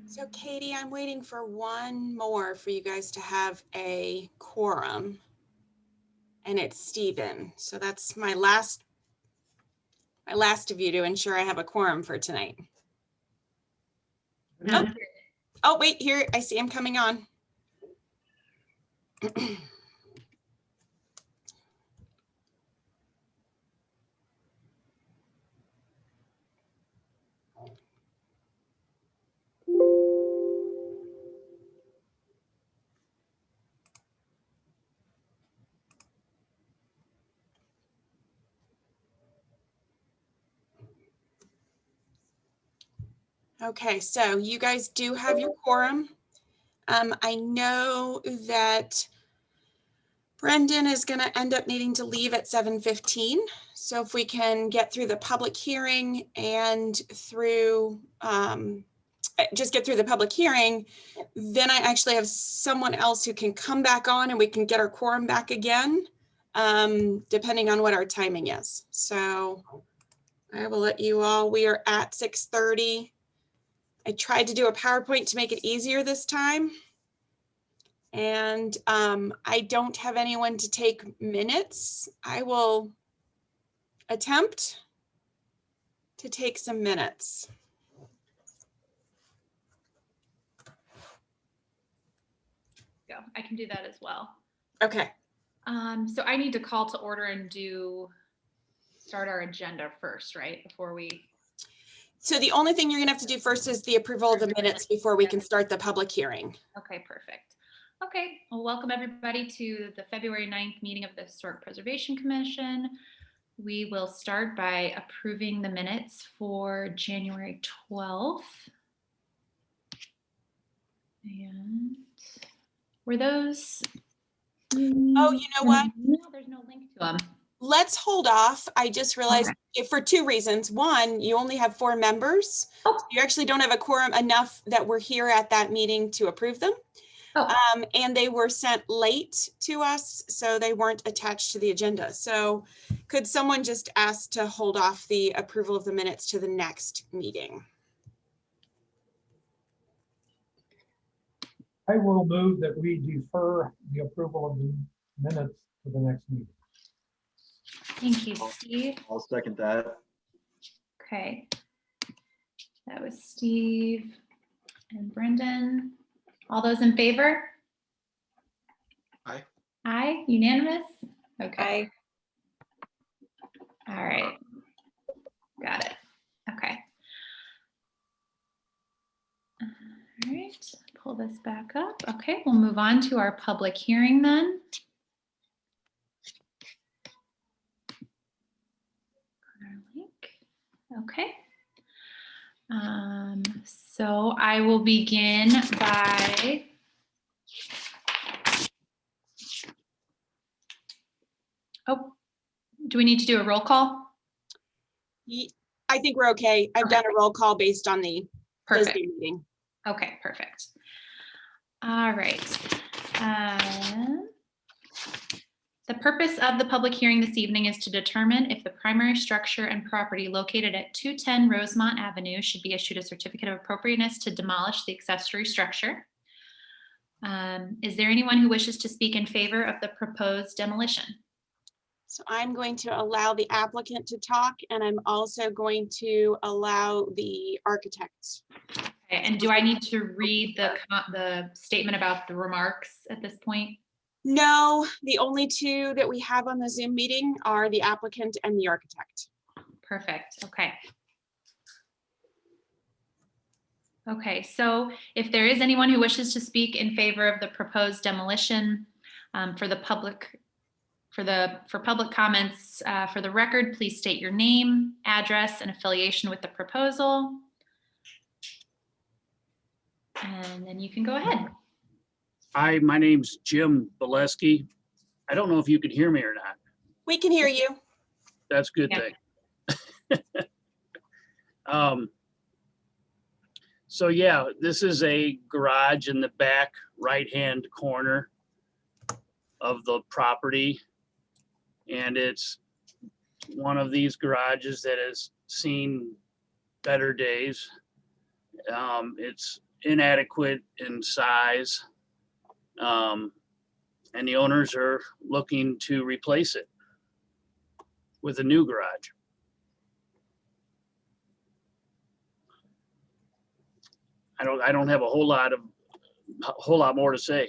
So Katie, I'm waiting for one more for you guys to have a quorum, and it's Stephen. So that's my last of you to ensure I have a quorum for tonight. Oh, wait, here, I see him coming on. Okay, so you guys do have your quorum. I know that Brendan is going to end up needing to leave at 7:15. So if we can get through the public hearing and through, just get through the public hearing, then I actually have someone else who can come back on and we can get our quorum back again, depending on what our timing is. So I will let you all, we are at 6:30. I tried to do a PowerPoint to make it easier this time. And I don't have anyone to take minutes. I will attempt to take some minutes. Go. I can do that as well. Okay. So I need to call to order and start our agenda first, right? Before we. So the only thing you're gonna have to do first is the approval of the minutes before we can start the public hearing. Okay, perfect. Okay, well, welcome everybody to the February 9th meeting of the Historic Preservation Commission. We will start by approving the minutes for January 12th. And were those? Oh, you know what? No, there's no link to them. Let's hold off. I just realized for two reasons. One, you only have 4 members. Oh. So you actually don't have a quorum enough that we're here at that meeting to approve them. Oh. And they were sent late to us, so they weren't attached to the agenda. So could someone just ask to hold off the approval of the minutes to the next meeting? I will move that we defer the approval of the minutes to the next meeting. Thank you, Steve. I'll second that. Okay. That was Steve and Brendan. All those in favor? Aye. Aye, unanimous? Okay. Aye. All right. Got it. Okay. All right, pull this back up. Okay, we'll move on to our public hearing then. Okay. So I will begin by do we need to do a roll call? I think we're okay. I've done a roll call based on the Perfect. Thursday meeting. Okay, perfect. All right. The purpose of the public hearing this evening is to determine if the primary structure and property located at 210 Rosemont Avenue should be issued a certificate of appropriateness to demolish the accessory structure. Is there anyone who wishes to speak in favor of the proposed demolition? So I'm going to allow the applicant to talk, and I'm also going to allow the architect. Okay, and do I need to read the statement about the remarks at this point? No, the only two that we have on the Zoom meeting are the applicant and the architect. Perfect. Okay. Okay, so if there is anyone who wishes to speak in favor of the proposed demolition for public comments, for the record, please state your name, address, and affiliation with the proposal. And then you can go ahead. Hi, my name's Jim Bolesky. I don't know if you can hear me or not. We can hear you. That's a good Yeah. thing. So yeah, this is a garage in the back right-hand corner of the property. And it's one of these garages that has seen better days. It's inadequate in size. And the owners are looking to replace it with a new garage. I don't have a whole lot more to say.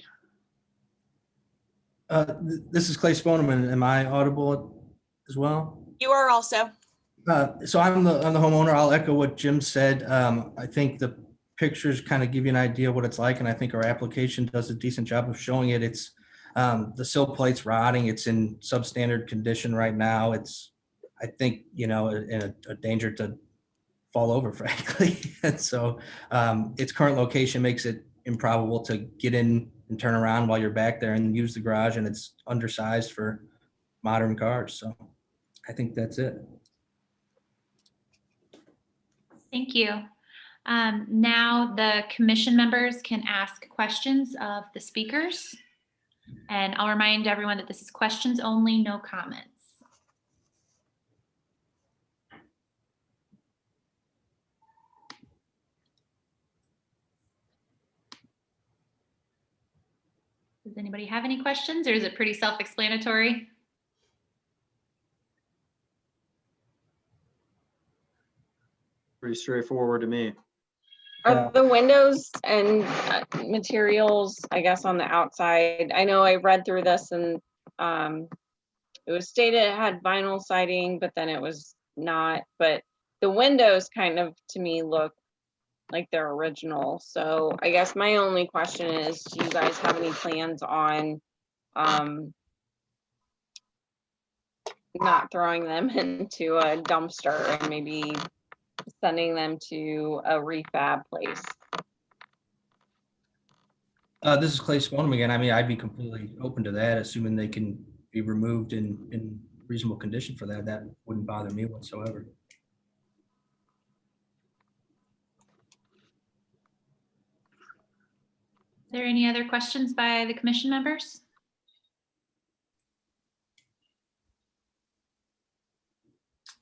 This is Clay Sponeman. Am I audible as well? You are also. So I'm the homeowner. I'll echo what Jim said. I think the pictures kind of give you an idea what it's like, and I think our application does a decent job of showing it. It's the sill plate's rotting. It's in substandard condition right now. It's, I think, in a danger to fall over, frankly. And so its current location makes it improbable to get in and turn around while you're back there and use the garage, and it's undersized for modern cars. So I think that's it. Thank you. Now the commission members can ask questions of the speakers. And I'll remind everyone that this is questions only, no comments. Does anybody have any questions, or is it pretty self-explanatory? Pretty straightforward to me. Yeah. Are the windows and materials, I guess, on the outside? I know I read through this and it was stated it had vinyl siding, but then it was not. But the windows kind of, to me, look like they're original. So I guess my only question is, do you guys have any plans on not throwing them into a dumpster and maybe sending them to a refab place? This is Clay Sponeman again. I mean, I'd be completely open to that, assuming they can be removed in reasonable condition for that. That wouldn't bother me whatsoever. Is there any other questions by the commission members?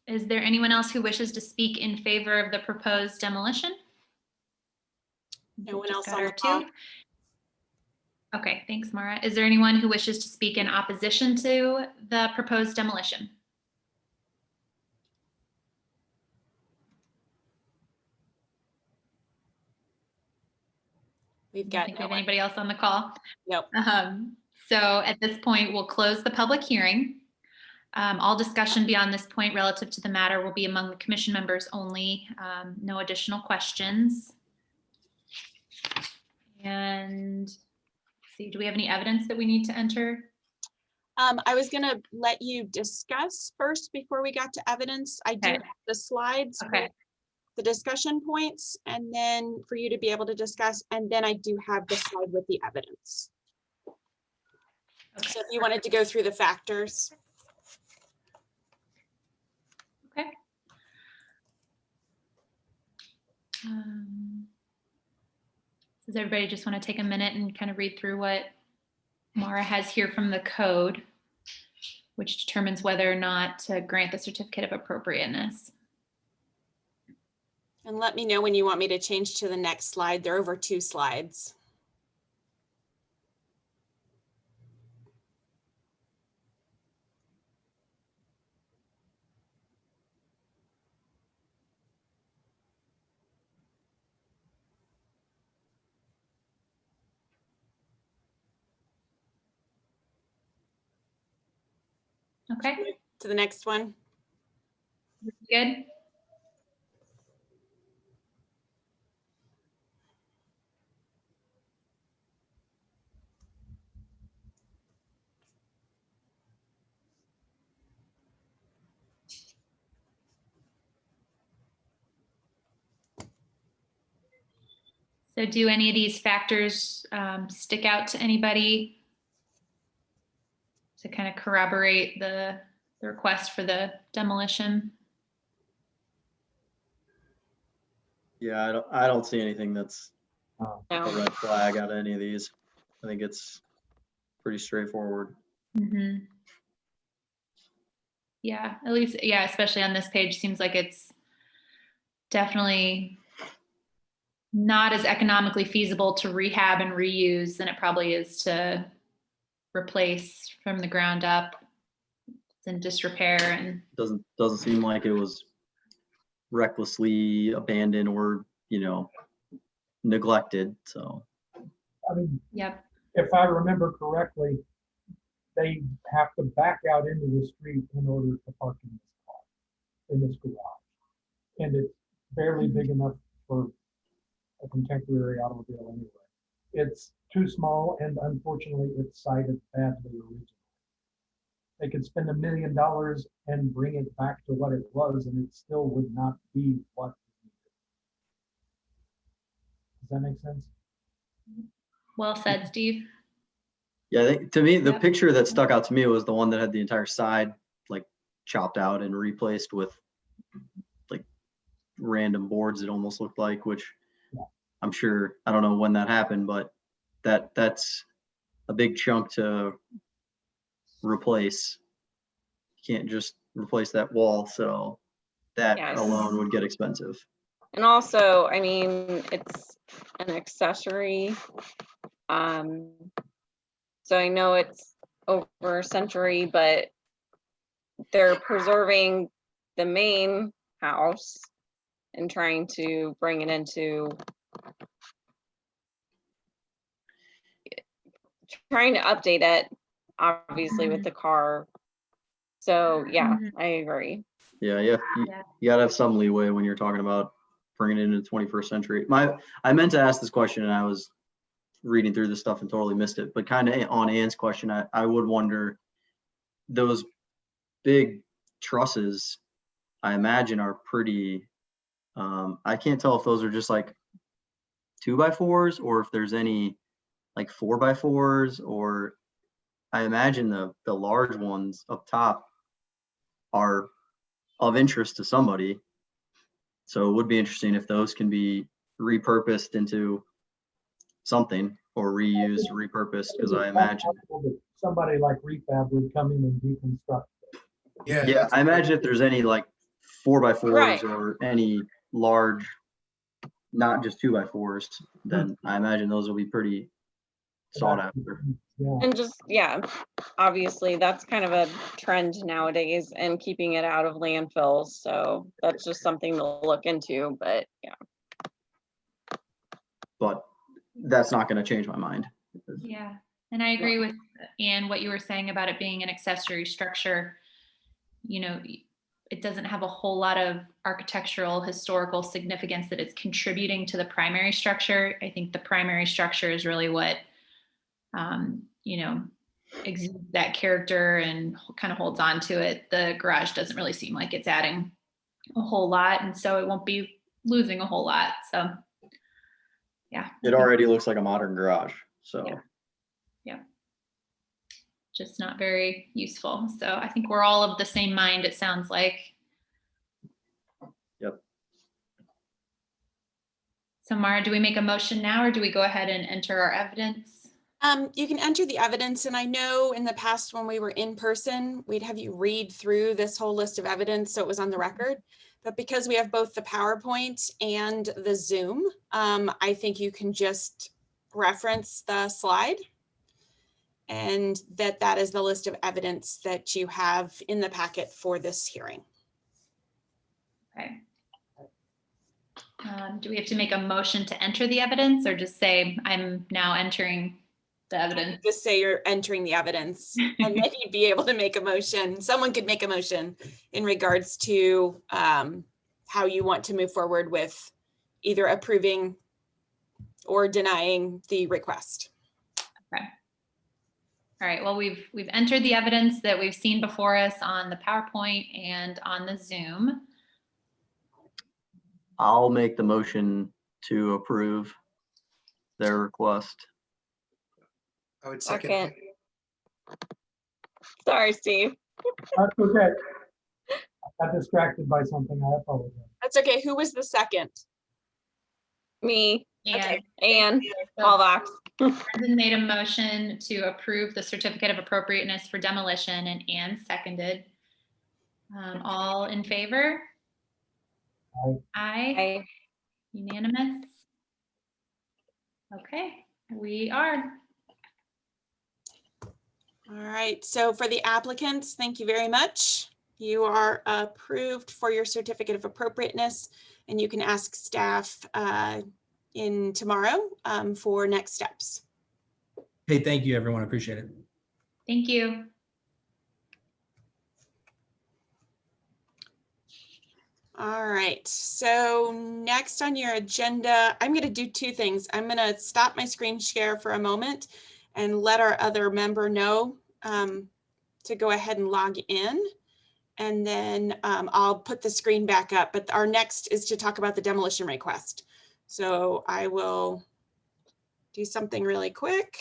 Is there anyone else who wishes to speak in favor of the proposed demolition? No one Just else got on our the call. two. Okay, thanks, Mara. Is there anyone who wishes to speak in opposition to the proposed demolition? We've I got don't think we no have one. anybody else on the call. Nope. So at this point, we'll close the public hearing. All discussion beyond this point relative to the matter will be among the commission members only. No additional questions. And let's see, do we have any evidence that we need to enter? I was gonna let you discuss first before we got to evidence. I do Okay. have the slides, Okay. with the discussion points, and then for you to be able to discuss, and then I do have the slide with the evidence. Okay. So if you wanted to go through the factors. Okay. Does everybody just want to take a minute and kind of read through what Mara has here from the code, which determines whether or not to grant the certificate of appropriateness? And let me know when you want me to change to the next slide. They're over 2 slides. Okay, To the next one. good. So do any of these factors stick out to anybody to kind of corroborate the request for the demolition? Yeah, I don't see anything that's a No. red flag out of any of these. I think it's pretty straightforward. Mhm. Yeah, at least, yeah, especially on this page, seems like it's definitely not as economically feasible to rehab and reuse than it probably is to replace from the ground up. It's in disrepair and Doesn't seem like it was recklessly abandoned or, neglected, so. I mean, yep. if I remember correctly, they have to back out into the street in order to park in this car, in this garage. And it's barely big enough for a contemporary automobile anyway. It's too small, and unfortunately, it's cited badly originally. They could spend $1 million and bring it back to what it was, and it still would not be what it needed. Does that make sense? Well said, Steve. Yeah, I think, to me, the Yep. picture that stuck out to me was the one that had the entire side like chopped out and replaced with like random boards, it almost looked like, which I'm sure, I don't know when that happened, but that's a big chunk to replace. You can't just replace that wall, so that Yes. alone would get expensive. And also, I mean, it's an accessory. So I know it's over a century, but they're preserving the main house and trying to bring it into trying to update it, obviously with the car. So yeah, Mhm. I agree. Yeah, Yeah. you gotta have some leeway when you're talking about bringing it into the 21st century. I meant to ask this question and I was reading through this stuff and totally missed it, but kind of on Ann's question, I would wonder, those big trusses, I imagine are pretty, I can't tell if those are just like 2x4s or if there's any like 4x4s, or I imagine the large ones up top are of interest to somebody. So it would be interesting if those can be repurposed into something or reused, repurposed, because I imagine. Somebody like Refab would come in and deconstruct. Yeah, I imagine if there's any like 4x4s Right. or any large, not just 2x4s, then I imagine those will be pretty sought after. Yeah, And just, yeah, obviously that's kind of a trend nowadays and keeping it out of landfills. So that's just something to look into, but yeah. But that's not going to change my mind. Yeah, and I agree with Anne, what you were saying about it being an accessory structure. It doesn't have a whole lot of architectural, historical significance that it's contributing to the primary structure. I think the primary structure is really what, exudes that character and kind of holds on to it. The garage doesn't really seem like it's adding a whole lot, and so it won't be losing a whole lot. So, yeah. It already looks like a modern garage, so. Yeah. Just not very useful. So I think we're all of the same mind, it sounds like. Yep. So Mara, do we make a motion now or do we go ahead and enter our evidence? You can enter the evidence, and I know in the past when we were in person, we'd have you read through this whole list of evidence so it was on the record. But because we have both the PowerPoint and the Zoom, I think you can just reference the slide, and that is the list of evidence that you have in the packet for this hearing. Okay. Do we have to make a motion to enter the evidence or just say, I'm now entering the evidence? Just say you're entering the evidence, and then you'd be able to make a motion. Someone could make a motion in regards to how you want to move forward with either approving or denying the request. Okay. All right, well, we've entered the evidence that we've seen before us on the PowerPoint and on the Zoom. I'll make the motion to approve their request. I would second. Second. Sorry, Steve. that's okay. I got distracted by something. I apologize. That's okay. Who was the second? Me, And and all box. Brendan made a motion to approve the certificate of appropriateness for demolition, and Ann seconded. All in favor? Aye. I, Unanimous? Okay, we are. All right, so for the applicants, thank you very much. You are approved for your certificate of appropriateness, and you can ask staff in tomorrow for next steps. Hey, thank you, everyone. I appreciate it. Thank you. All right, so next on your agenda, I'm going to do two things. I'm going to stop my screen share for a moment and let our other member know to go ahead and log in. And then I'll put the screen back up. But our next is to talk about the demolition request. So I will do something really quick.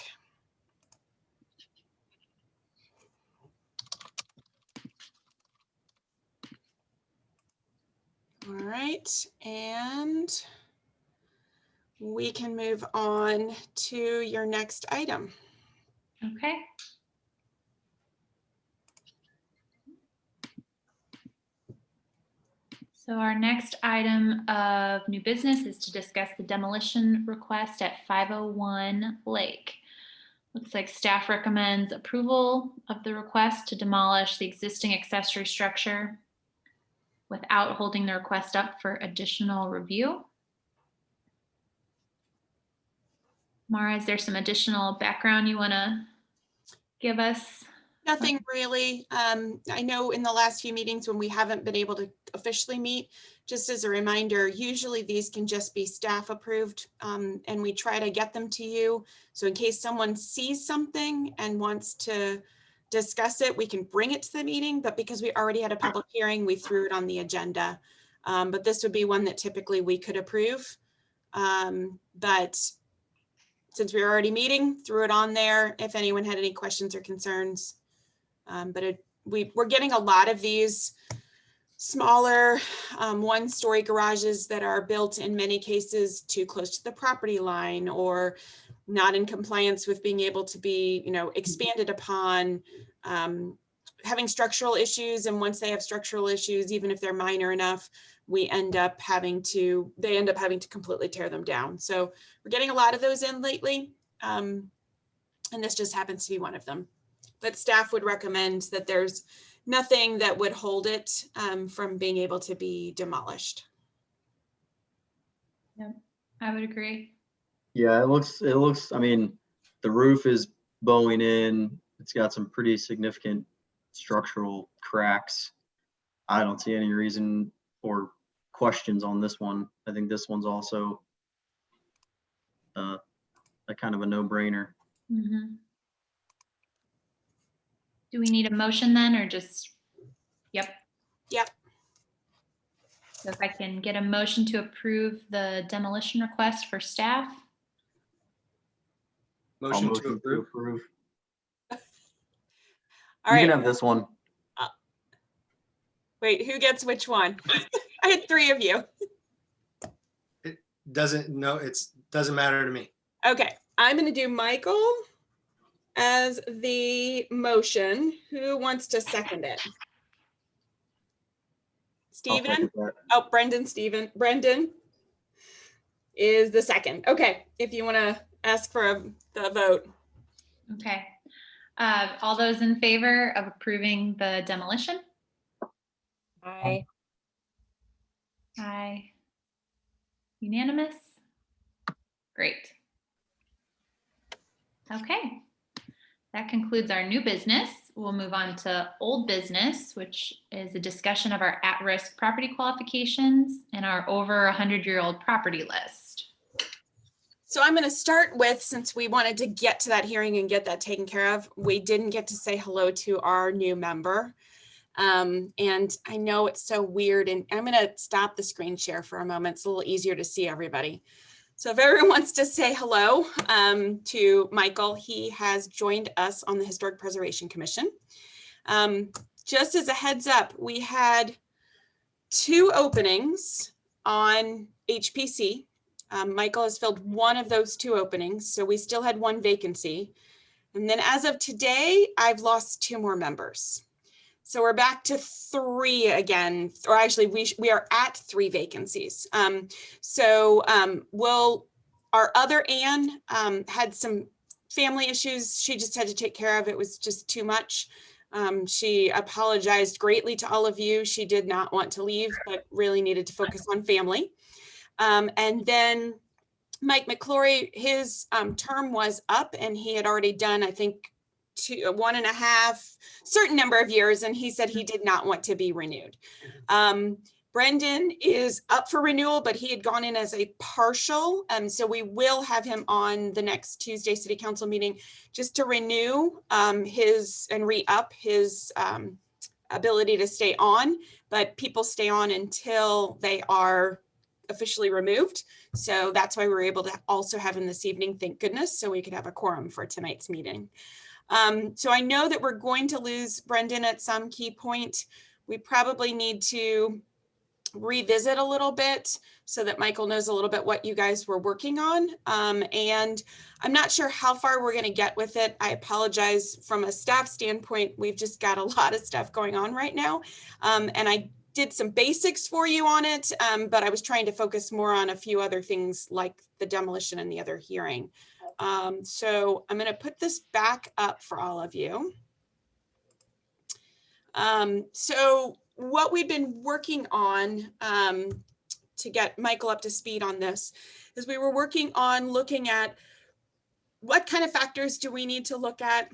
All right, and we can move on to your next item. Okay. So our next item of new business is to discuss the demolition request at 501 Lake. Looks like staff recommends approval of the request to demolish the existing accessory structure without holding the request up for additional review. Mara, is there some additional background you want to give us? Nothing really. I know in the last few meetings when we haven't been able to officially meet, just as a reminder, usually these can just be staff approved and we try to get them to you. So in case someone sees something and wants to discuss it, we can bring it to the meeting, but because we already had a public hearing, we threw it on the agenda. But this would be one that typically we could approve. But since we were already meeting, threw it on there if anyone had any questions or concerns. But we're getting a lot of these smaller one-story garages that are built in many cases too close to the property line or not in compliance with being able to be, expanded upon, having structural issues. And once they have structural issues, even if they're minor enough, they end up having to completely tear them down. So we're getting a lot of those in lately. And this just happens to be one of them. But staff would recommend that there's nothing that would hold it from being able to be demolished. Yep, I would agree. Yeah, it looks, I mean, the roof is bowing in. It's got some pretty significant structural cracks. I don't see any reason for questions on this one. I think this one's also a kind of a no-brainer. Mm-hmm. Do we need a motion then, or just, yep? Yep. So if I can get a motion to approve the demolition request for staff. I'll Motion to motion approve. All You right. can have this one. Wait, who gets which one? I had three of you. Doesn't matter to me. Okay, I'm going to do Michael as the motion. Who wants to second it? I'll second Stephen? that. Oh, Brendan is the second. Okay, if you want to ask for the vote. Okay. All those in favor of approving the demolition? I, Aye. Unanimous? Great. Okay. That concludes our new business. We'll move on to old business, which is a discussion of our at-risk property qualifications and our over 100-year-old property list. So I'm going to start with, since we wanted to get to that hearing and get that taken care of, we didn't get to say hello to our new member. And I know it's so weird, and I'm going to stop the screen share for a moment. It's a little easier to see everybody. So if everyone wants to say hello to Michael, he has joined us on the Historic Preservation Commission. Just as a heads up, we had 2 openings on HPC. Michael has filled one of those 2 openings, so we still had 1 vacancy. And then as of today, I've lost 2 more members. So we're back to 3 again, or actually we are at 3 vacancies. Our other Anne had some family issues she just had to take care of. It was just too much. She apologized greatly to all of you. She did not want to leave, but really needed to focus on family. And then Mike McClory, his term was up and he had already done, I think, 1.5 certain number of years, and he said he did not want to be renewed. Brendan is up for renewal, but he had gone in as a partial. So we will have him on the next Tuesday City Council meeting just to renew his and re-up his ability to stay on, but people stay on until they are officially removed. So that's why we were able to also have him this evening, thank goodness, so we could have a quorum for tonight's meeting. So I know that we're going to lose Brendan at some key point. We probably need to revisit a little bit so that Michael knows a little bit what you guys were working on. And I'm not sure how far we're going to get with it. I apologize from a staff standpoint. We've just got a lot of stuff going on right now. And I did some basics for you on it, but I was trying to focus more on a few other things like the demolition and the other hearing. So I'm going to put this back up for all of you. So what we've been working on to get Michael up to speed on this is we were working on looking at what kind of factors do we need to look at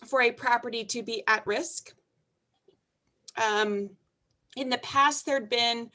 for a property to be at risk. In the past, there'd been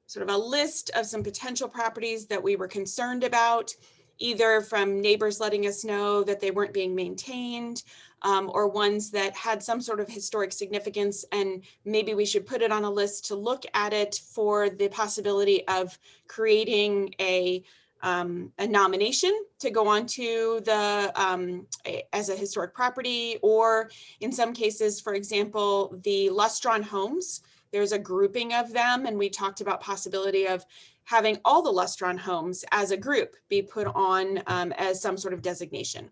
sort of a list of some potential properties that we were concerned about, either from neighbors letting us know that they weren't being maintained, or ones that had some sort of historic significance, and maybe we should put it on a list to look at it for the possibility of creating a nomination to go on to the as a historic property, or in some cases, for example, the Lustron homes. There's a grouping of them, and we talked about possibility of having all the Lustron homes as a group be put on as some sort of designation.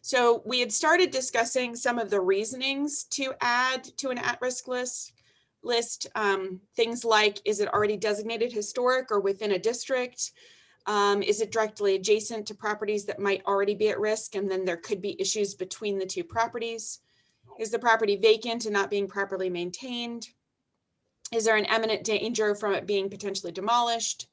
So we had started discussing some of the reasonings to add to an at-risk list. Things like, is it already designated historic or within a district? Is it directly adjacent to properties that might already be at risk, and then there could be issues between the 2 properties? Is the property vacant and not being properly maintained? Is there an imminent danger from it being potentially demolished?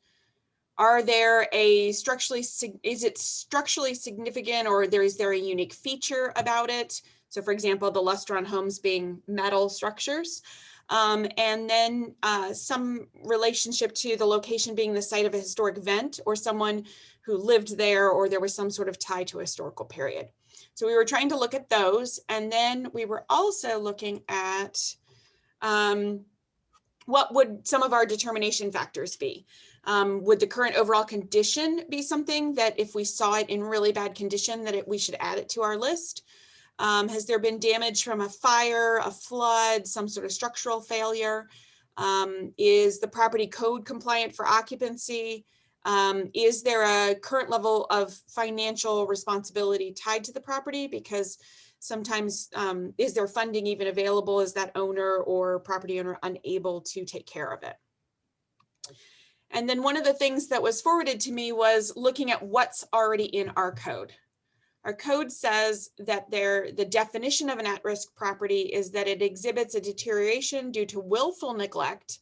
Are there is it structurally significant, or is there a unique feature about it? So for example, the Lustron homes being metal structures. And then some relationship to the location being the site of a historic event, or someone who lived there, or there was some sort of tie to a historical period. So we were trying to look at those. And then we were also looking at what would some of our determination factors be? Would the current overall condition be something that if we saw it in really bad condition, that we should add it to our list? Has there been damage from a fire, a flood, some sort of structural failure? Is the property code compliant for occupancy? Is there a current level of financial responsibility tied to the property? Because sometimes, is there funding even available? Is that owner or property owner unable to take care of it? And then one of the things that was forwarded to me was looking at what's already in our code. Our code says that the definition of an at-risk property is that it exhibits a deterioration due to willful neglect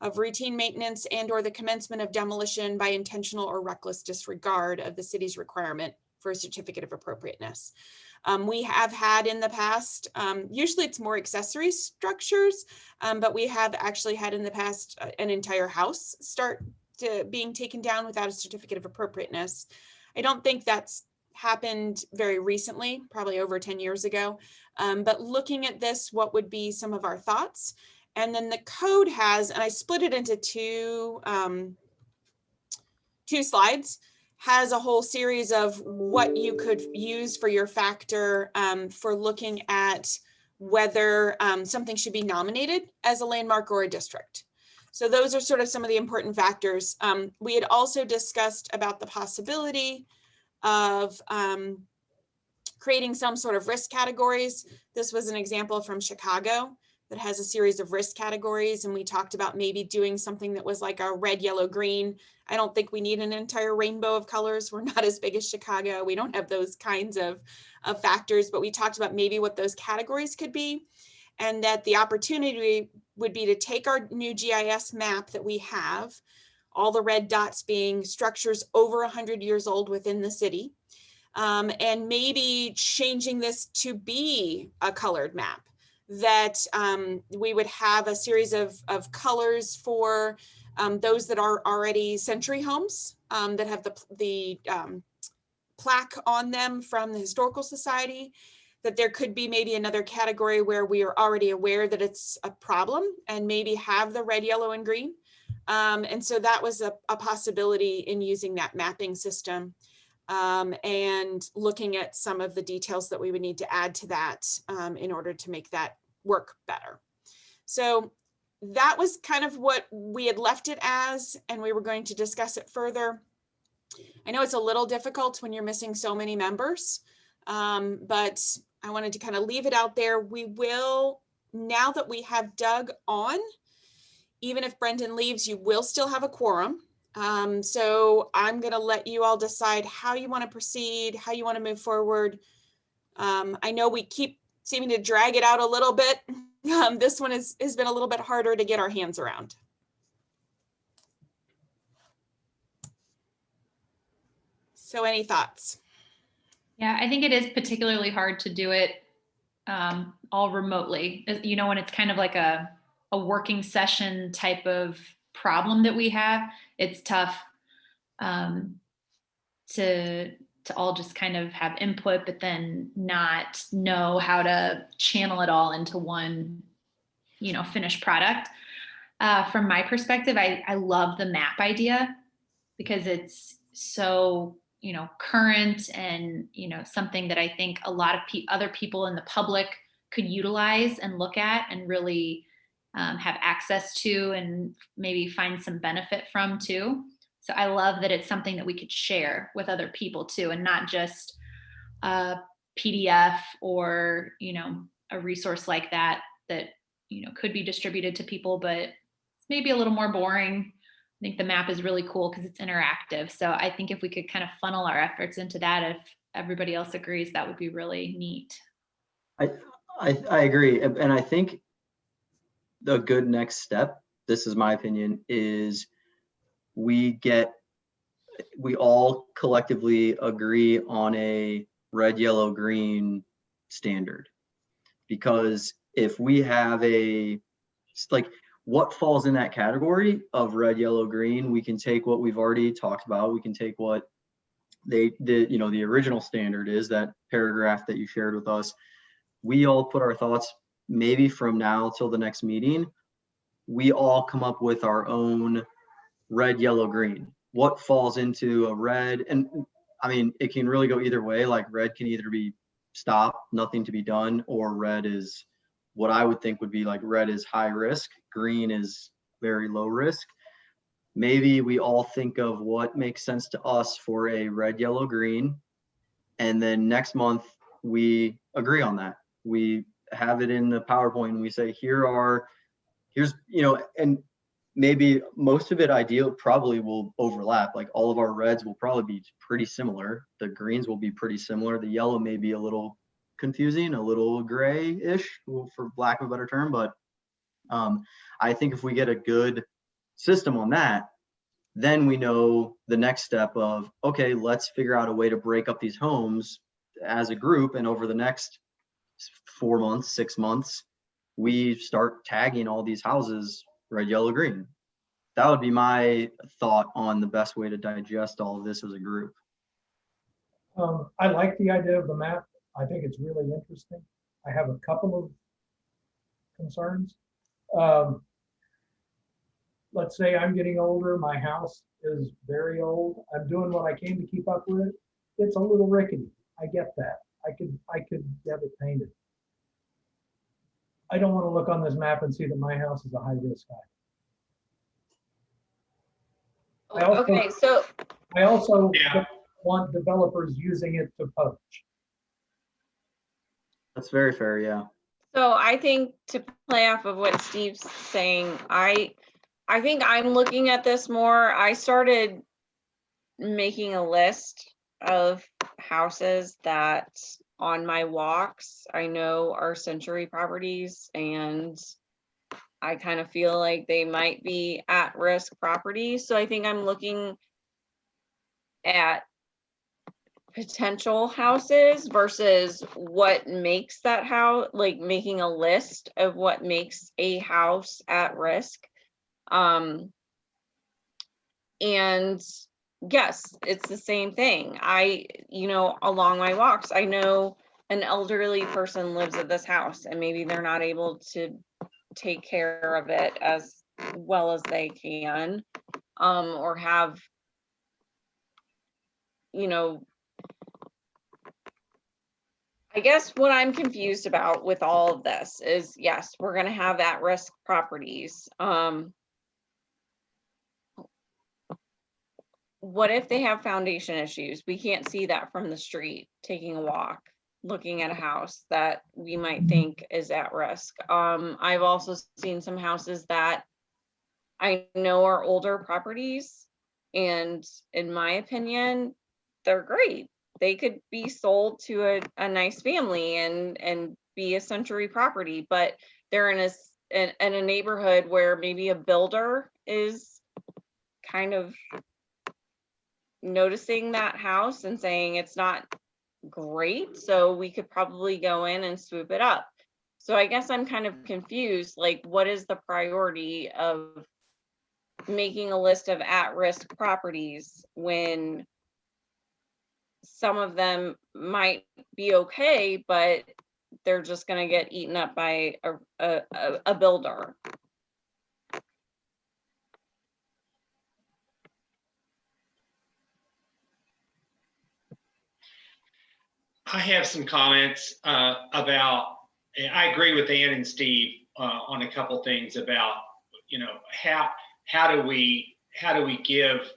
of routine maintenance and or the commencement of demolition by intentional or reckless disregard of the city's requirement for a certificate of appropriateness. We have had in the past, usually it's more accessory structures, but we have actually had in the past an entire house start to being taken down without a certificate of appropriateness. I don't think that's happened very recently, probably over 10 years ago. But looking at this, what would be some of our thoughts? And then the code has, and I split it into two slides, has a whole series of what you could use for your factor for looking at whether something should be nominated as a landmark or a district. So those are sort of some of the important factors. We had also discussed about the possibility of creating some sort of risk categories. This was an example from Chicago that has a series of risk categories. And we talked about maybe doing something that was like a red, yellow, green. I don't think we need an entire rainbow of colors. We're not as big as Chicago. We don't have those kinds of factors, but we talked about maybe what those categories could be. And that the opportunity would be to take our new GIS map that we have, all the red dots being structures over 100 years old within the city, and maybe changing this to be a colored map, that we would have a series of colors for those that are already century homes that have the plaque on them from the Historical Society, that there could be maybe another category where we are already aware that it's a problem and maybe have the red, yellow, and green. And so that was a possibility in using that mapping system. And looking at some of the details that we would need to add to that in order to make that work better. So that was kind of what we had left it as, and we were going to discuss it further. I know it's a little difficult when you're missing so many members, but I wanted to kind of leave it out there. We will, now that we have Doug on, even if Brendan leaves, you will still have a quorum. So I'm going to let you all decide how you want to proceed, how you want to move forward. I know we keep seeming to drag it out a little bit. This one has been a little bit harder to get our hands around. So any thoughts? Yeah, I think it is particularly hard to do it all remotely. You know, when it's kind of like a working session type of problem that we have, it's tough to all just kind of have input, but then not know how to channel it all into one, you know, finished product. From my perspective, I love the map idea because it's so, you know, current and, you know, something that I think a lot of other people in the public could utilize and look at and really have access to and maybe find some benefit from too. So I love that it's something that we could share with other people too, and not just a PDF or, you know, a resource like that, you know, could be distributed to people, but it's maybe a little more boring. I think the map is really cool because it's interactive. So I think if we could kind of funnel our efforts into that, if everybody else agrees, that would be really neat. I agree. And I think the good next step, this is my opinion, is we all collectively agree on a red, yellow, green standard. Because if we have what falls in that category of red, yellow, green, we can take what we've already talked about. We can take what the original standard is, that paragraph that you shared with us. We all put our thoughts, maybe from now till the next meeting, we all come up with our own red, yellow, green. What falls into a red? And I mean, it can really go either way. Like red can either be stop, nothing to be done, or red is what I would think would be like red is high risk, green is very low risk. Maybe we all think of what makes sense to us for a red, yellow, green. And then next month we agree on that. We have it in the PowerPoint and we say, here's, you know, and maybe most of it probably will overlap. Like all of our reds will probably be pretty similar. The greens will be pretty similar. The yellow may be a little confusing, a little gray-ish, for lack of a better term. But I think if we get a good system on that, then we know the next step of, okay, let's figure out a way to break up these homes as a group. And over the next 4 months, 6 months, we start tagging all these houses red, yellow, green. That would be my thought on the best way to digest all of this as a group. I like the idea of the map. I think it's really interesting. I have a couple of concerns. Let's say I'm getting older, my house is very old. I'm doing what I can to keep up with it. It's a little rickety. I get that. I could have it painted. I don't want to look on this map and see that my house is a high risk item. I also- Okay, so I also Yeah. don't want developers using it to poach. That's very fair, yeah. So I think to play off of what Steve's saying, I think I'm looking at this more. I started making a list of houses that on my walks I know are Century properties, and I kind of feel like they might be at-risk properties. So I think I'm looking at potential houses versus what makes that house, like making a list of what makes a house at risk. And yes, it's the same thing. Along my walks, I know an elderly person lives at this house and maybe they're not able to take care of it as well as they can, or have, I guess what I'm confused about with all of this is, yes, we're gonna have at-risk properties. What if they have foundation issues? We can't see that from the street, taking a walk, looking at a house that we might think is at risk. I've also seen some houses that I know are older properties, and in my opinion, they're great. They could be sold to a nice family and be a Century property, but they're in a neighborhood where maybe a builder is kind of noticing that house and saying it's not great, so we could probably go in and swoop it up. So I guess I'm kind of confused, like, what is the priority of making a list of at-risk properties when some of them might be okay, but they're just going to get eaten up by a builder? I have some comments about, I agree with Ann and Steve on a couple things about, how do we give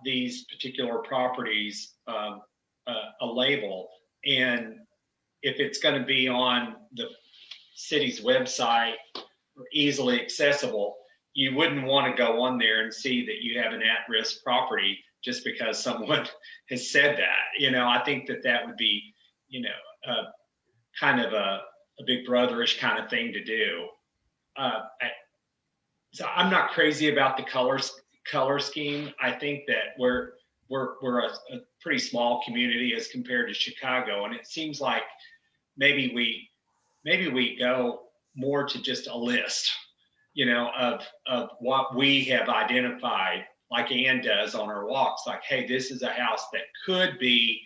these particular properties a label, and if it's going to be on the city's website or easily accessible, you wouldn't want to go on there and see that you have an at-risk property just because someone has said that. I think that would be, kind of a big brotherish kind of thing to do. So I'm not crazy about the color scheme. I think that we're a pretty small community as compared to Chicago, and it seems like maybe we go more to just a list, of what we have identified, like Ann does on her walks. Like, hey, this is a house that could be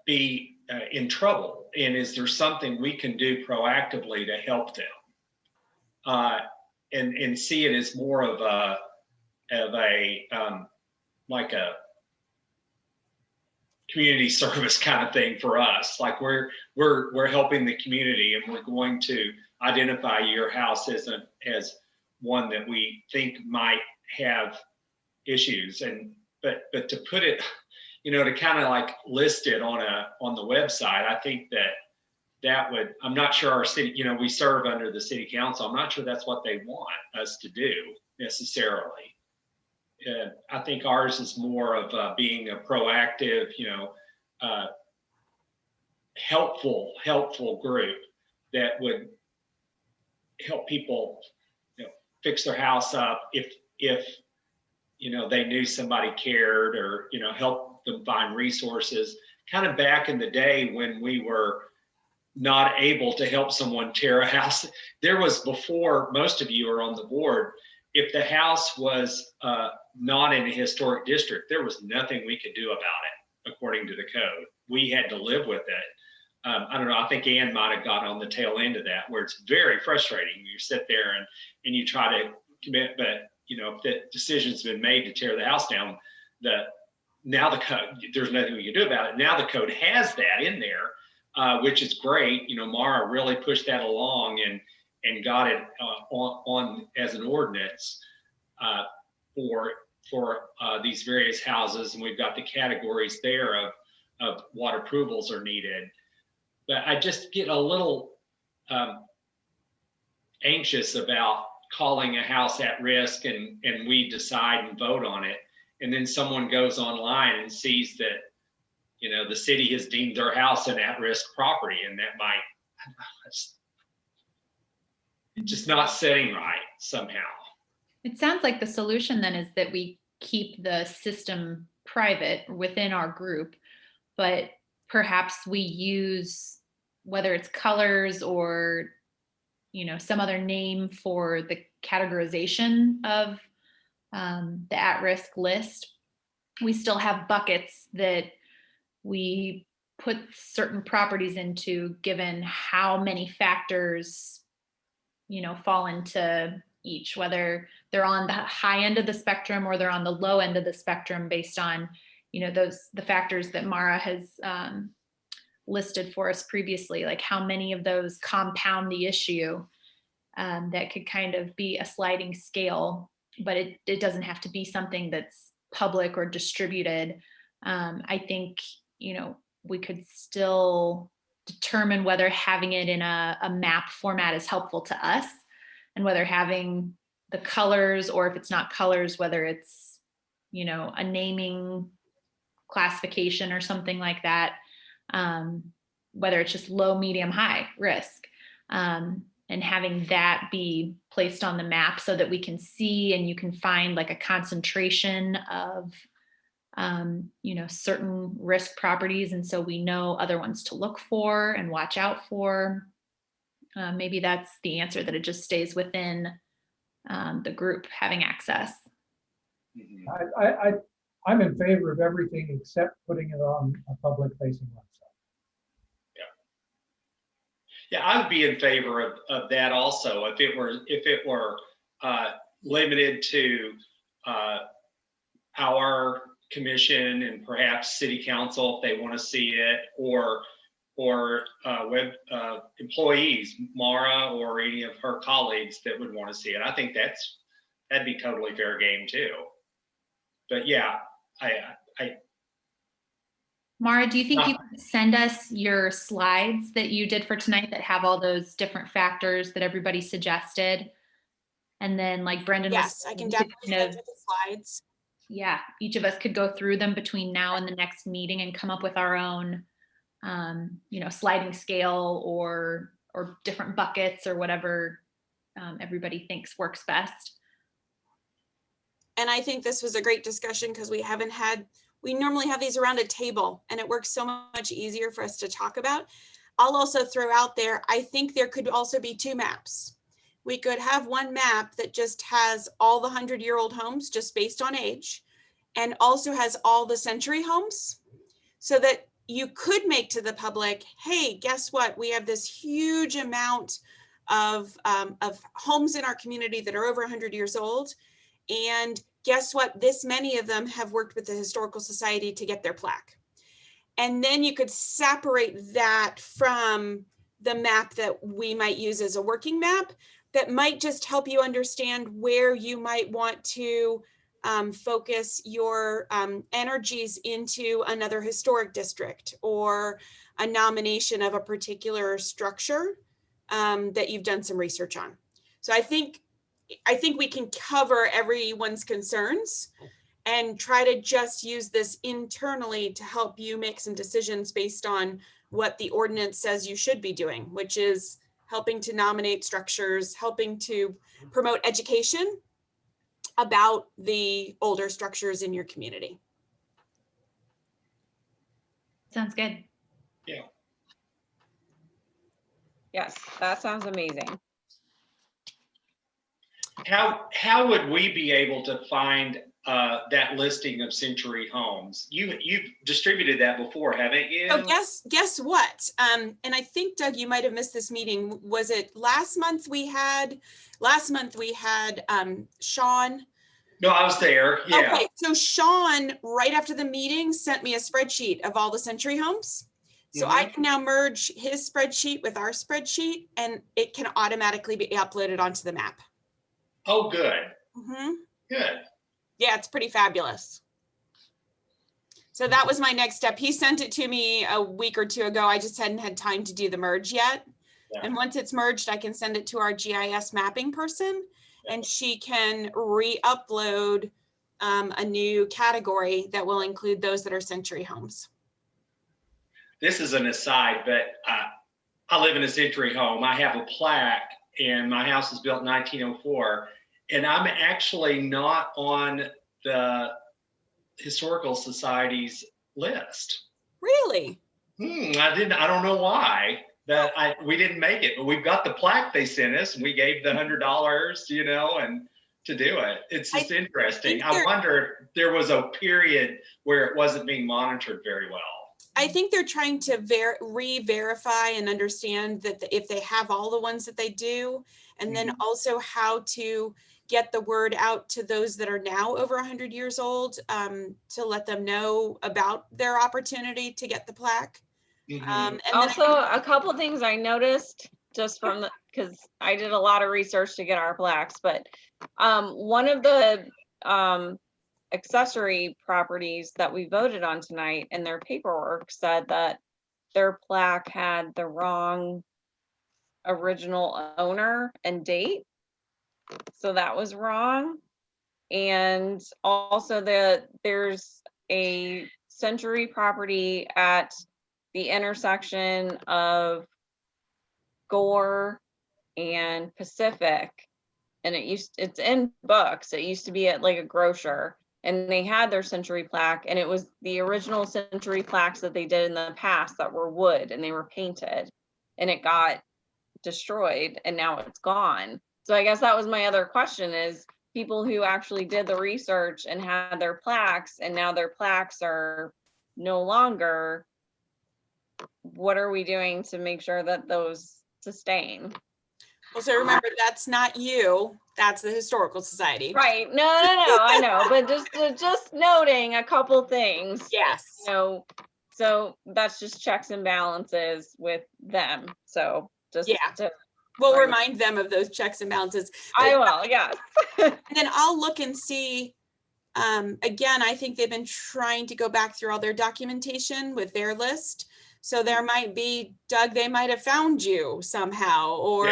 in trouble, and is there something we can do proactively to help them? And see it as more of a like a community service kind of thing for us. Like we're helping the community, and we're going to identify your house as one that we think might have issues. But to put it, to kind of like list it on the website, I think that would, I'm not sure our city, we serve under the city council. I'm not sure that's what they want us to do necessarily. I think ours is more of being a proactive, helpful group that would help people, fix their house up if they knew somebody cared, or help them find resources. Kind of back in the day when we were not able to help someone tear a house. There was, before most of you are on the board, if the house was not in a historic district, there was nothing we could do about it according to the code. We had to live with it. I don't know, I think Ann might have got on the tail end of that, where it's very frustrating. You sit there and you try to commit, but if the decision's been made to tear the house down, now the code, there's nothing we can do about it. Now the code has that in there, which is great. Mara really pushed that along, and got it on as an ordinance for these various houses, and we've got the categories there of what approvals are needed. But I just get a little anxious about calling a house at risk, and we decide and vote on it, and then someone goes online and sees that, you know, the city has deemed their house an at-risk property, and that might, it's just not sitting right somehow. It sounds like the solution then is that we keep the system private within our group, but perhaps we use, whether it's colors or, you know, some other name for the categorization of the at-risk list. We still have buckets that we put certain properties into, given how many factors, you know, fall into each, whether they're on the high end of the spectrum or they're on the low end of the spectrum, based on, you know, the factors that Mara has listed for us previously, like how many of those compound the issue. That could kind of be a sliding scale, but it doesn't have to be something that's public or distributed. I think, you know, we could still determine whether having it in a map format is helpful to us, and whether having the colors, or if it's not colors, whether it's, you know, a naming classification or something like that, whether it's just low, medium, high risk, and having that be placed on the map so that we can see, and you can find like a concentration of, you know, certain risk properties. And so we know other ones to look for and watch out for. Maybe that's the answer, that it just stays within the group having access. I'm in favor of everything except putting it on a public facing website. Yeah, I would be in favor of that also, if it were limited to our commission and perhaps city council if they want to see it, or web employees, Mara or any of her colleagues that would want to see it. I think that'd be totally fair game too. But yeah, Mara, do you think you could send us your slides that you did for tonight that have all those different factors that everybody suggested? And then, like Brendan was Yes, I can definitely send you the slides. Yeah, each of us could go through them between now and the next meeting and come up with our own, you know, sliding scale or different buckets or whatever everybody thinks works best. And I think this was a great discussion, because we normally have these around a table, and it works so much easier for us to talk about. I'll also throw out there, I think there could also be two maps. We could have one map that just has all the 100-year-old homes just based on age, and also has all the century homes, so that you could make to the public, hey, guess what? We have this huge amount of homes in our community that are over 100 years old. And guess what? This many of them have worked with the Historical Society to get their plaque. And then you could separate that from the map that we might use as a working map that might just help you understand where you might want to focus your energies into another historic district, or a nomination of a particular structure that you've done some research on. So I think we can cover everyone's concerns and try to just use this internally to help you make some decisions based on what the ordinance says you should be doing, which is helping to nominate structures, helping to promote education about the older structures in your community. Sounds good. yeah. Yes, that sounds amazing. How would we be able to find that listing of century homes? You've distributed that before, haven't you? So guess what? And I think, Doug, you might have missed this meeting. Was it last month we had Sean? No, I was there. Yeah. Okay, so Sean, right after the meeting, sent me a spreadsheet of all the century homes. So I can now merge his spreadsheet with our spreadsheet and it can automatically be uploaded onto the map. Oh, good, Mhm. good. Yeah, it's pretty fabulous. So that was my next step. He sent it to me a week or two ago. I just hadn't had time to do the merge yet. Yeah. And once it's merged, I can send it to our GIS mapping person and she can re-upload a new category that will include those that are century homes. This is an aside, but I live in a century home. I have a plaque and my house was built in 1904. And I'm actually not on the Historical Society's list. Really? I don't know why, but we didn't make it, but we've got the plaque they sent us and we gave the $100, you know, and to do it. It's just interesting. I wonder if there was a period where it wasn't being monitored very well. I think they're trying to re-verify and understand that if they have all the ones that they do, and then also how to get the word out to those that are now over 100 years old, to let them know about their opportunity to get the plaque. And also, a couple of things I noticed just from the, because I did a lot of research to get our plaques, but one of the accessory properties that we voted on tonight and their paperwork said that their plaque had the wrong original owner and date. So that was wrong. And also there's a century property at the intersection of Gore and Pacific. And it's in books. It used to be at like a grocer and they had their century plaque and it was the original century plaques that they did in the past that were wood and they were painted and it got destroyed and now it's gone. So I guess that was my other question is people who actually did the research and had their plaques and now their plaques are no longer, what are we doing to make sure that those sustain? well, so remember, that's not you, that's the Historical Society. Right, no, I know, but just noting a couple things. Yes. You know, so that's just checks and balances with them, so just Yeah. We'll remind them of those checks and balances. I will, yeah. And then I'll look and see, again, I think they've been trying to go back through all their documentation with their list. So there might be, Doug, they might have found you somehow, or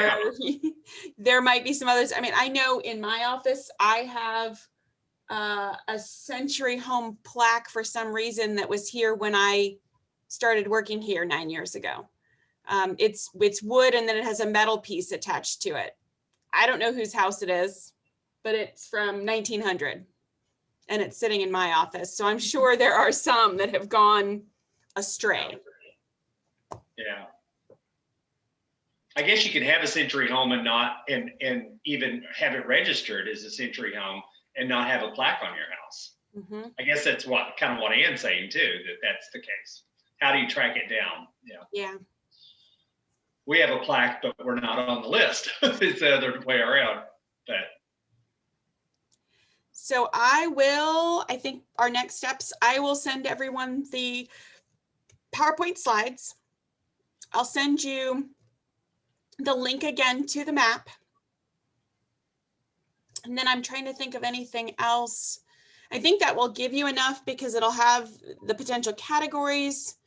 there might be some others. I mean, I know in my office, I have a century home plaque for some reason that was here when I started working here 9 years ago. It's wood and then it has a metal piece attached to it. I don't know whose house it is, but it's from 1900 and it's sitting in my office. So I'm sure there are some that have gone astray. Yeah. I guess you can have a century home and not, and even have it registered as a century home and not have a plaque on your house. I guess that's kind of what Ann's saying too, that's the case. How do you track it down? Yeah. We have a plaque, but we're not on the list. It's the other way around. But so I think our next steps, I will send everyone the PowerPoint slides. I'll send you the link again to the map. And then I'm trying to think of anything else. I think that will give you enough because it'll have the potential categories.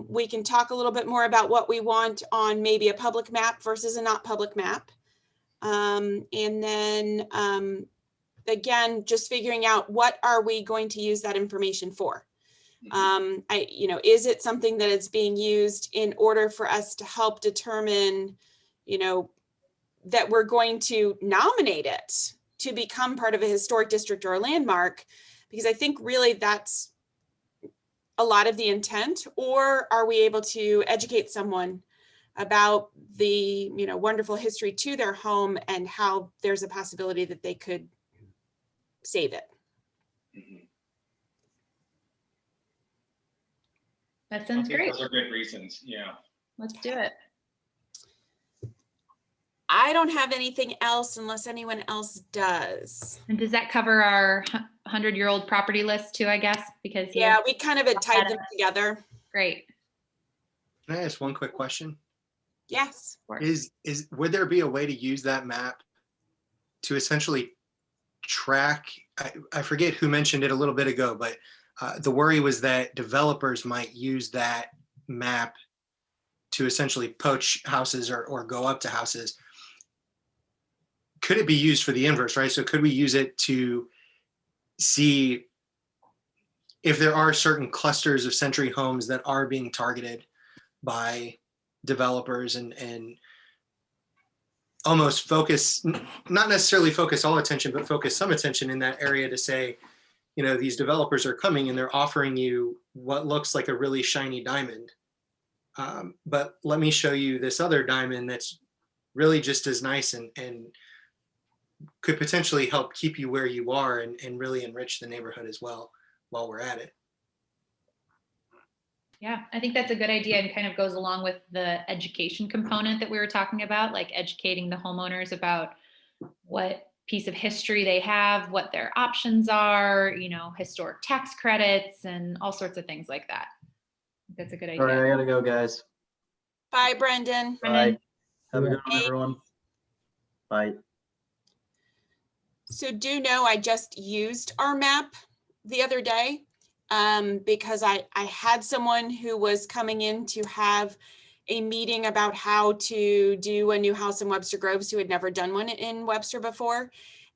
We can talk a little bit more about what we want on maybe a public map versus a not public map. And then again, just figuring out what are we going to use that information for? Is it something that is being used in order for us to help determine, that we're going to nominate it to become part of a historic district or a landmark? Because I think really that's a lot of the intent. Or are we able to educate someone about the, wonderful history to their home and how there's a possibility that they could save it? That sounds great. Those are good reasons. Yeah. Let's do it. I don't have anything else unless anyone else does. And does that cover our 100-year-old property list too, I guess? Because yeah, we kind of had tied them together. Great. Can I ask one quick question? Yes. Would there be a way to use that map to essentially track? I forget who mentioned it a little bit ago, but the worry was that developers might use that map to essentially poach houses or go up to houses. Could it be used for the inverse, right? So could we use it to see if there are certain clusters of Century homes that are being targeted by developers and almost focus, not necessarily focus all attention, but focus some attention in that area to say, you know, these developers are coming and they're offering you what looks like a really shiny diamond. But let me show you this other diamond that's really just as nice and could potentially help keep you where you are and really enrich the neighborhood as well while we're at it. Yeah, I think that's a good idea and kind of goes along with the education component that we were talking about, like educating the homeowners about what piece of history they have, what their options are, you know, historic tax credits and all sorts of things like that. That's a good idea. All right, I gotta go, guys. Bye, Brendan. Brendan? Bye. Have a good one, Bye. everyone. Bye. So do know I just used our map the other day because I had someone who was coming in to have a meeting about how to do a new house in Webster Groves who had never done one in Webster before.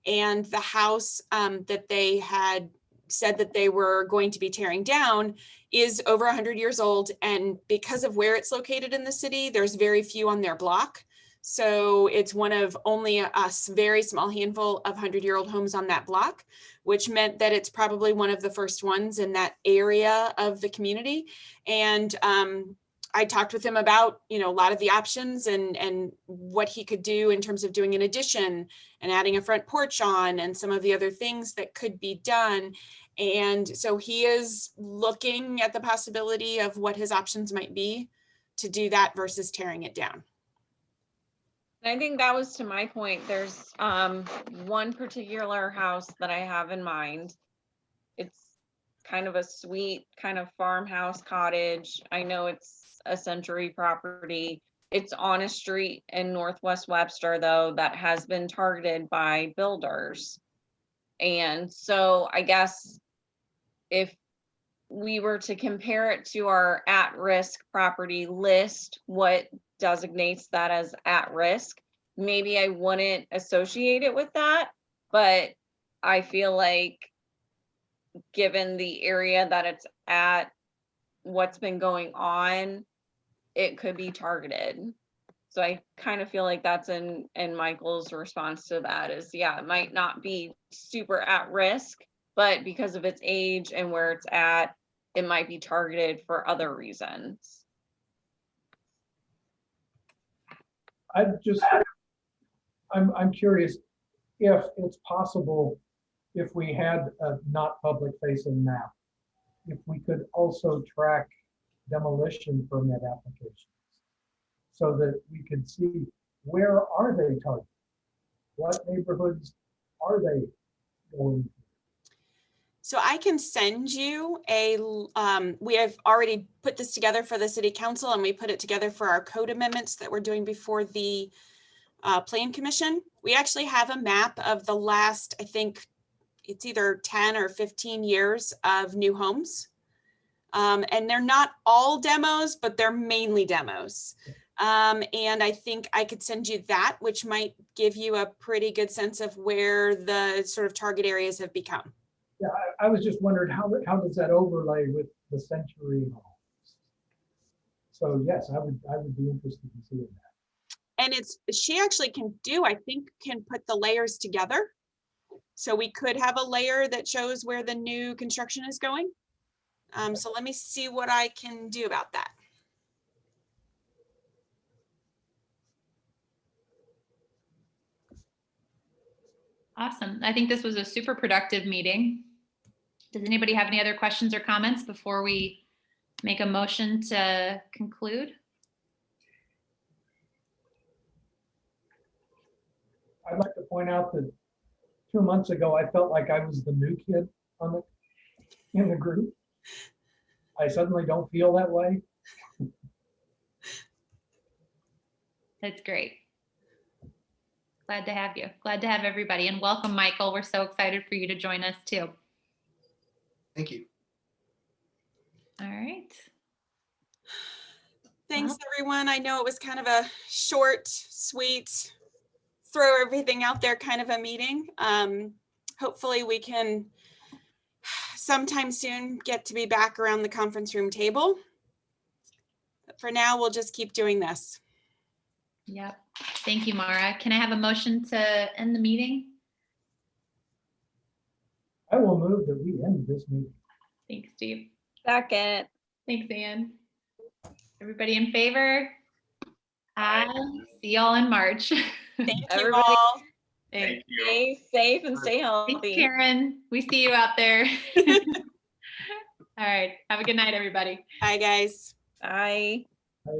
And the house that they had said that they were going to be tearing down is over 100 years old. And because of where it's located in the city, there's very few on their block. So it's one of only a very small handful of 100-year-old homes on that block, which meant that it's probably one of the first ones in that area of the community. And I talked with him about, you know, a lot of the options and what he could do in terms of doing an addition and adding a front porch on and some of the other things that could be done. And so he is looking at the possibility of what his options might be to do that versus tearing it down. I think that was to my point. There's one particular house that I have in mind. It's kind of a sweet kind of farmhouse cottage. I know it's a Century property. It's on a street in Northwest Webster, though, that has been targeted by builders. And so I guess if we were to compare it to our at-risk property list, what designates that as at risk, maybe I wouldn't associate it with that, but I feel like given the area that it's at, what's been going on, it could be targeted. So I kind of feel like that's in Michael's response to that is, yeah, it might not be super at risk, but because of its age and where it's at, it might be targeted for other reasons. I'm curious if it's possible, if we had a not public facing map, if we could also track demolition permit applications so that we could see where are they targeted? What neighborhoods are they going to? So I can send you we have already put this together for the city council and we put it together for our code amendments that we're doing before the plan commission. We actually have a map of the last, I think it's either 10 or 15 years of new homes. And they're not all demos, but they're mainly demos. And I think I could send you that, which might give you a pretty good sense of where the sort of target areas have become. Yeah, I was just wondering how does that overlay with the Century homes? So yes, I would be interested in seeing that. And she actually can put the layers together. So we could have a layer that shows where the new construction is going. So let me see what I can do about that. Awesome. I think this was a super productive meeting. Does anybody have any other questions or comments before we make a motion to conclude? I'd like to point out that 2 months ago, I felt like I was the new kid in the group. I suddenly don't feel that way. That's great. Glad to have you. Glad to have everybody. And welcome, Michael. We're so excited for you to join us too. Thank you. All right. Thanks, everyone. I know it was kind of a short, sweet, throw everything out there kind of a meeting. Hopefully we can sometime soon get to be back around the conference room table. But for now, we'll just keep doing this. Yep. Thank you, Mara. Can I have a motion to end the meeting? I will move that we end this meeting. Thanks, Steve. Second. Thanks, Ann. Everybody in favor? Aye. See y'all in March. Thank you Everybody- all. Thanks. Thank you. Stay safe and stay Thanks, healthy. Karen. We see you out there. All right. Have a good night, everybody. Bye, guys. Bye. I